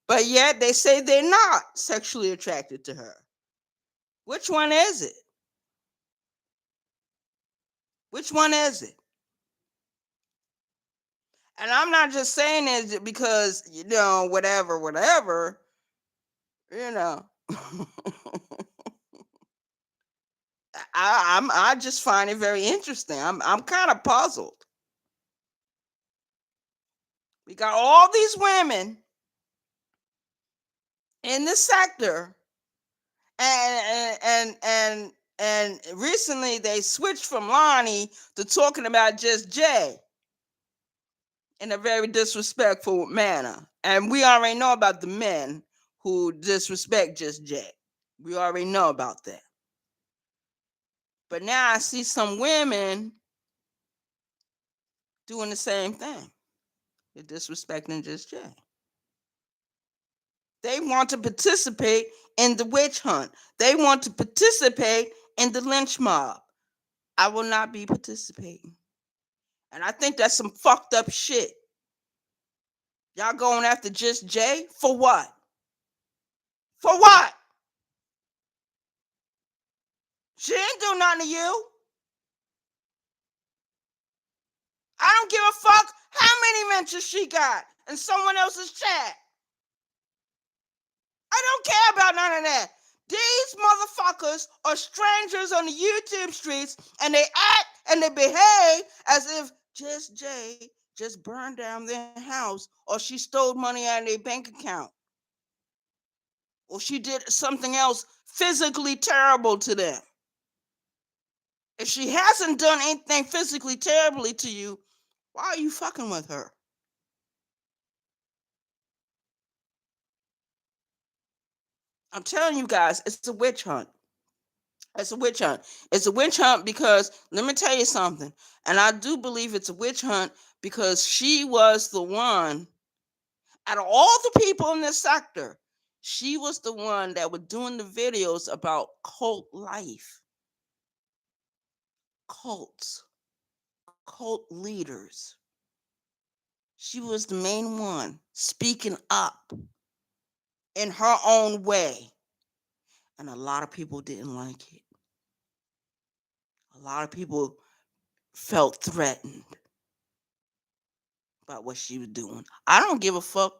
but yet they say they're not sexually attracted to her. Which one is it? Which one is it? And I'm not just saying it because whatever. You know, I just find it very interesting. I'm kind of puzzled. We got all these women in the sector, and recently they switched from Lonnie to talking about Just Jay in a very disrespectful manner. And we already know about the men who disrespect Just Jay. We already know about that. But now I see some women doing the same thing. They're disrespecting Just Jay. They want to participate in the witch hunt. They want to participate in the lynch mob. I will not be participating. And I think that's some fucked up shit. Y'all going after Just Jay? For what? For what? She ain't do nothing to you. I don't give a fuck how many mentions she got in someone else's chat. I don't care about none of that. These motherfuckers are strangers on the YouTube streets, and they act and they behave as if Just Jay just burned down their house, or she stole money out of their bank account, or she did something else physically terrible to them. If she hasn't done anything physically terribly to you, why are you fucking with her? I'm telling you guys, it's a witch hunt. It's a witch hunt. It's a witch hunt because let me tell you something. And I do believe it's a witch hunt because she was the one, out of all the people in this sector, she was the one that was doing the videos about cult life, cults, cult leaders. She was the main one speaking up in her own way. And a lot of people didn't like it. A lot of people felt threatened about what she was doing. I don't give a fuck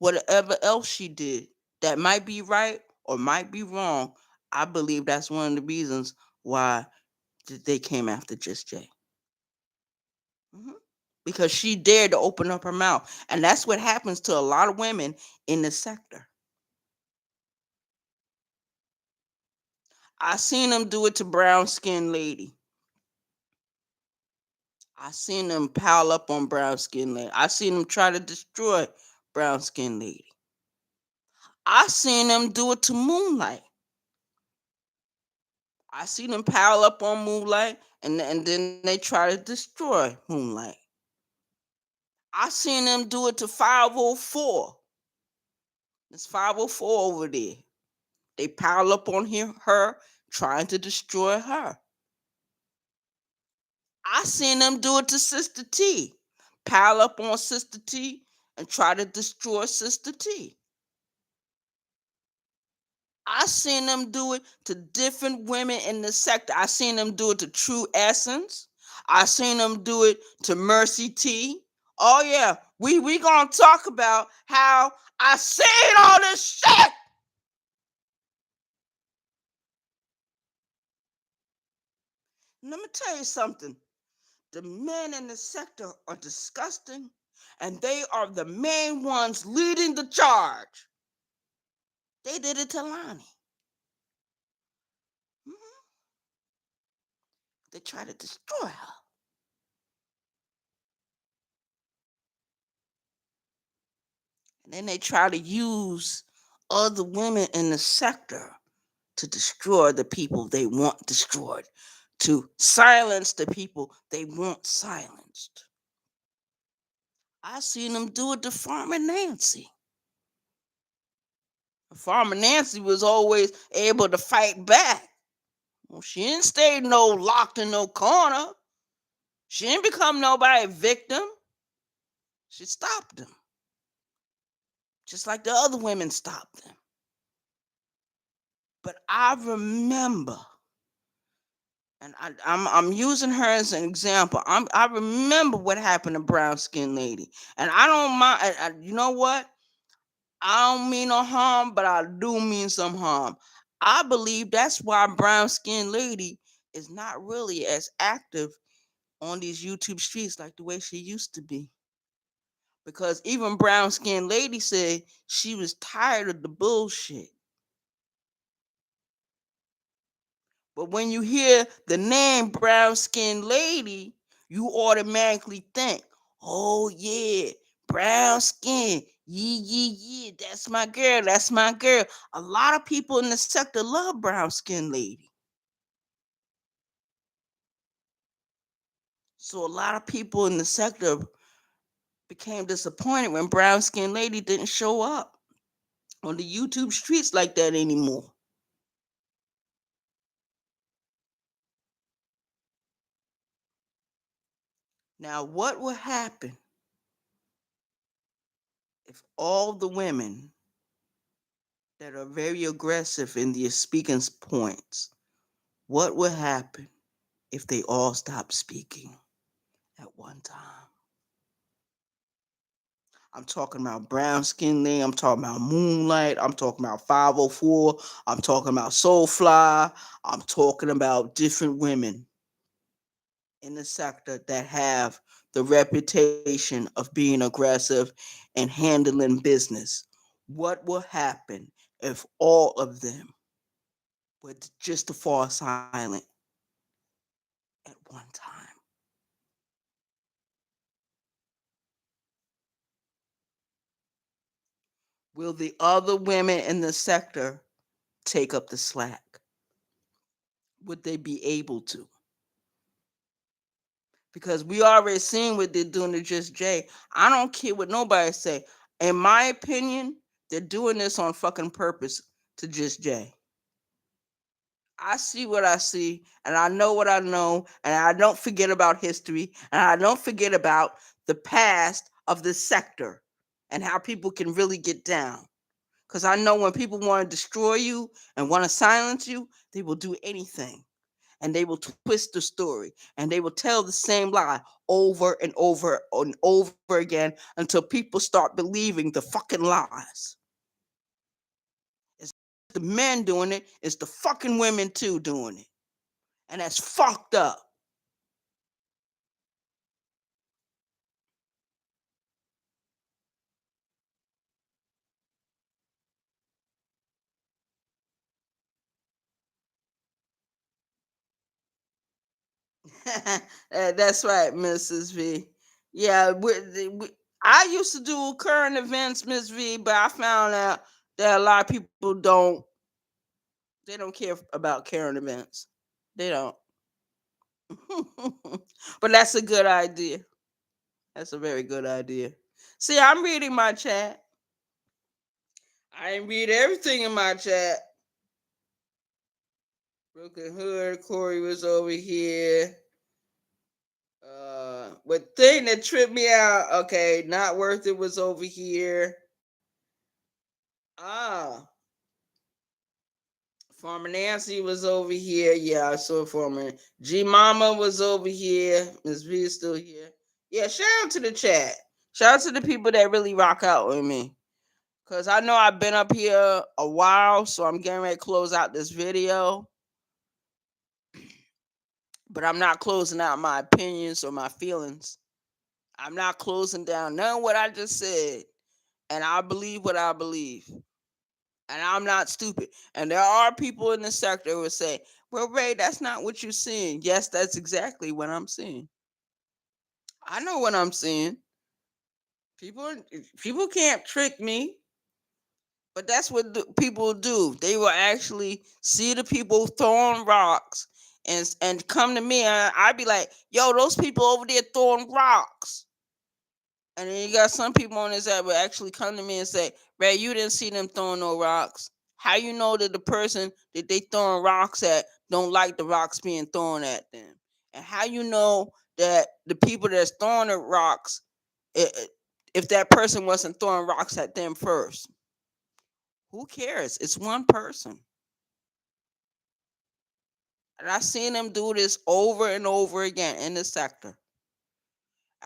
whatever else she did that might be right or might be wrong. I believe that's one of the reasons why they came after Just Jay. Mhm. Because she dared to open up her mouth. And that's what happens to a lot of women in the sector. I seen them do it to brown skinned lady. I seen them pile up on brown skinned lady. I seen them try to destroy brown skinned lady. I seen them do it to Moonlight. I seen them pile up on Moonlight and then they try to destroy Moonlight. I seen them do it to 504. It's 504 over there. They pile up on her, trying to destroy her. I seen them do it to Sister T. Pile up on Sister T and try to destroy Sister T. I seen them do it to different women in the sector. I seen them do it to True Essence. I seen them do it to Mercy T. Oh yeah, we gonna talk about how I seen all this shit. Let me tell you something. The men in the sector are disgusting, and they are the main ones leading the charge. They did it to Lonnie. Mhm. They tried to destroy her. And then they try to use other women in the sector to destroy the people they want destroyed, to silence the people they want silenced. I seen them do it to Farmer Nancy. Farmer Nancy was always able to fight back. Well, she didn't stay locked in no corner. She didn't become nobody victim. She stopped them, just like the other women stopped them. But I remember, and I'm using her as an example. I remember what happened to brown skin lady, and I don't mind. You know what? I don't mean no harm, but I do mean some harm. I believe that's why brown skin lady is not really as active on these YouTube streets like the way she used to be. Because even brown skinned lady said she was tired of the bullshit. But when you hear the name brown skinned lady, you automatically think, oh yeah, brown skin. Yeah, yeah, yeah. That's my girl. That's my girl. A lot of people in the sector love brown skinned lady. So a lot of people in the sector became disappointed when brown skinned lady didn't show up on the YouTube streets like that anymore. Now, what will happen if all the women that are very aggressive in their speaking points, what will happen if they all stop speaking at one time? I'm talking about brown skin lady, I'm talking about Moonlight, I'm talking about 504, I'm talking about Soulfly, I'm talking about different women in the sector that have the reputation of being aggressive and handling business. What will happen if all of them were just to fall silent at one time? Will the other women in the sector take up the slack? Would they be able to? Because we already seen what they're doing to Just Jay. I don't care what nobody say. In my opinion, they're doing this on fucking purpose to Just Jay. I see what I see, and I know what I know, and I don't forget about history, and I don't forget about the past of this sector and how people can really get down. Because I know when people want to destroy you and want to silence you, they will do anything. And they will twist the story and they will tell the same lie over and over and over again until people start believing the fucking lies. It's the men doing it, it's the fucking women too doing it. And that's fucked up. That's right, Mrs. V. Yeah, I used to do current events, Miss V, but I found out that a lot of people don't care about current events. They don't. But that's a good idea. That's a very good idea. See, I'm reading my chat. I didn't read everything in my chat. Broken Hood, Corey was over here. But thing that tripped me out, okay, Not Worth It was over here. Ah, Farmer Nancy was over here. Yeah, I saw Farmer G Mama was over here. Miss V is still here. Yeah, shout out to the chat. Shout out to the people that really rock out with me. Cause I know I've been up here a while, so I'm getting ready to close out this video. But I'm not closing out my opinions or my feelings. I'm not closing down none of what I just said. And I believe what I believe. And I'm not stupid. And there are people in the sector who will say, well, Ray, that's not what you're seeing. Yes, that's exactly what I'm seeing. I know what I'm seeing. People people can't trick me. But that's what people do. They will actually see the people throwing rocks and come to me, and I'd be like, "Yo, those people over there throwing rocks." And then you got some people on this app will actually come to me and say, "Ray, you didn't see them throwing no rocks. How you know that the person that they throwing rocks at don't like the rocks being thrown at them? And how you know that the people that's throwing the rocks, if that person wasn't throwing rocks at them first?" Who cares? It's one person. And I've seen them do this over and over again in the sector.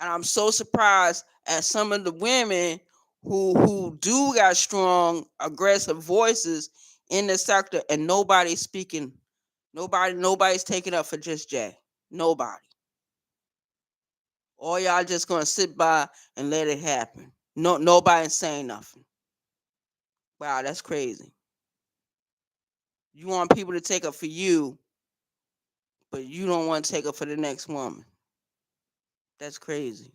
And I'm so surprised at some of the women who do got strong, aggressive voices in the sector and nobody's speaking. Nobody's taking up for Just Jay. Nobody. Or y'all just gonna sit by and let it happen. No, nobody saying nothing. Wow, that's crazy. You want people to take up for you, but you don't want to take up for the next woman. That's crazy.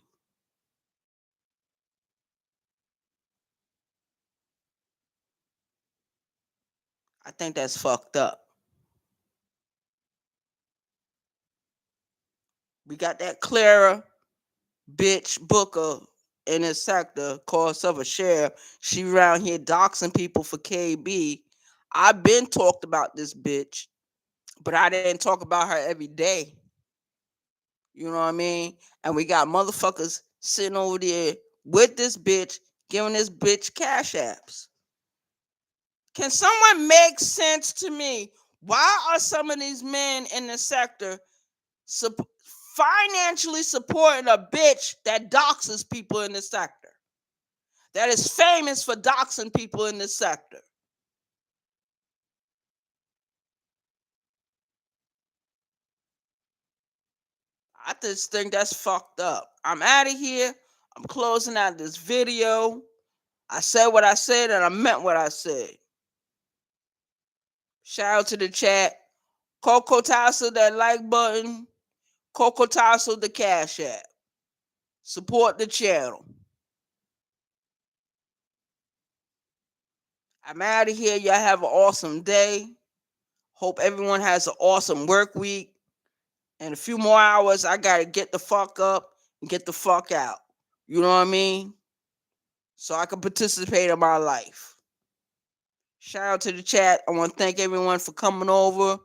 I think that's fucked up. We got that Clara bitch Booker in this sector called herself a sheriff. She around here doxing people for KB. I've been talked about this bitch, but I didn't talk about her every day. You know what I mean? And we got motherfuckers sitting over there with this bitch, giving this bitch cash apps. Can someone make sense to me? Why are some of these men in the sector sup- financially supporting a bitch that doxes people in the sector? That is famous for doxing people in the sector. I just think that's fucked up. I'm out of here. I'm closing out this video. I said what I said and I meant what I said. Shout out to the chat. Coco Tassel, that like button. Coco Tassel, the cash app. Support the channel. I'm out of here. Y'all have an awesome day. Hope everyone has an awesome work week. In a few more hours, I got to get the fuck up and get the fuck out. You know what I mean? So I can participate in my life. Shout out to the chat. I want to thank everyone for coming over.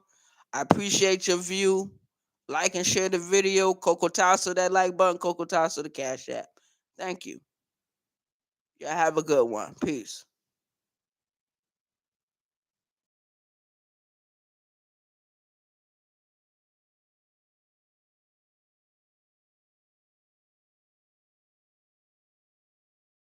I appreciate your view. Like and share the video. Coco Tasso, that like button. Coco Tasso, the cash app. Thank you. Y'all have a good one. Peace.